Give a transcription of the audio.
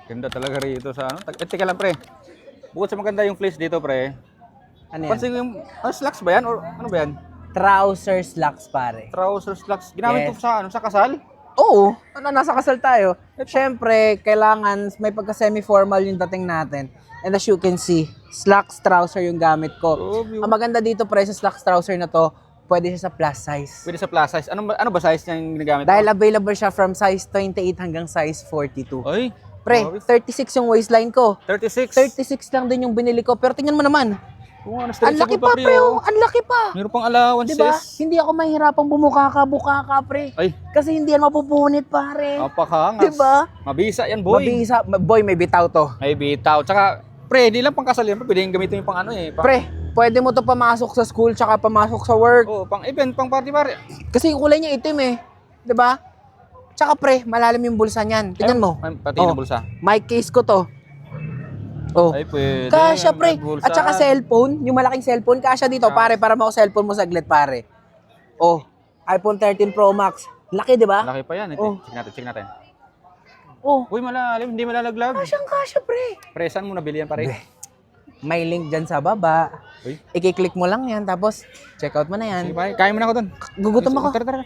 Ganda talaga rito sa ano. Teka lang, pre. Bukod sa maganda yung place dito, pre. Ano yan? Pansin ko yung slacks ba yan? Or ano ba yan? Trouser slacks, pare. Trouser slacks. Ginamit Yes. ko sa ano, sa kasal? Oo, nasa kasal tayo. Siyempre, kailangan may pagka-semi-formal yung dating natin. And as you can see, slacks trouser yung gamit ko. Oh, Ang maganda dito, pre, sa slacks trouser na to, pwede siya sa plus size. Pwede sa plus size. Ano ba size niya yung ginagamit Dahil mo? available siya from size 28 hanggang size 42. Ay, Pre, grabe. 36 yung waistline ko. 36. 36 lang din yung binili ko. Pero tingnan mo naman. Oo, ano, Ang laki pa, pre. Oh. Ang laki pa. Meron pang allowances. Diba? Hindi ako mahirapang buka ka, pre. Ay, Kasi hindi yan mapupunit, pare. napakangas. Diba? Mabisa yan, boy. Mabisa. Boy, may bitaw to. May bitaw. Tsaka, pre, di lang pang kasal yan. Pwede yung gamitin yung pang ano eh. Pang, Pre, pwede mo to pamasok sa school tsaka pamasok sa work. oh, pang event, pang party. Kasi yung kulay niya itim eh. 'Di ba? Tsaka pre, malalim yung bulsa niyan. Tingnan mo. Ay, pati Oh. ng bulsa. Mic case ko to. Oh. Ay, pwede. Kasya pre. May bulsa. At saka cellphone, yung malaking cellphone, kasya dito pare para cellphone mo saglit pare. Oh, iPhone 13 Pro Max. Laki 'di ba? Laki pa yan. Oh. Check natin. Oh, Uy, malalim. Hindi malalaglag. kasya pre. Presan mo nabili yan, pare. May link dyan sa baba. Uy. I-click mo lang yan tapos check out mo na yan. Sige, pare. Kain mo na ako dun. Gugutom ako. Tara, tara.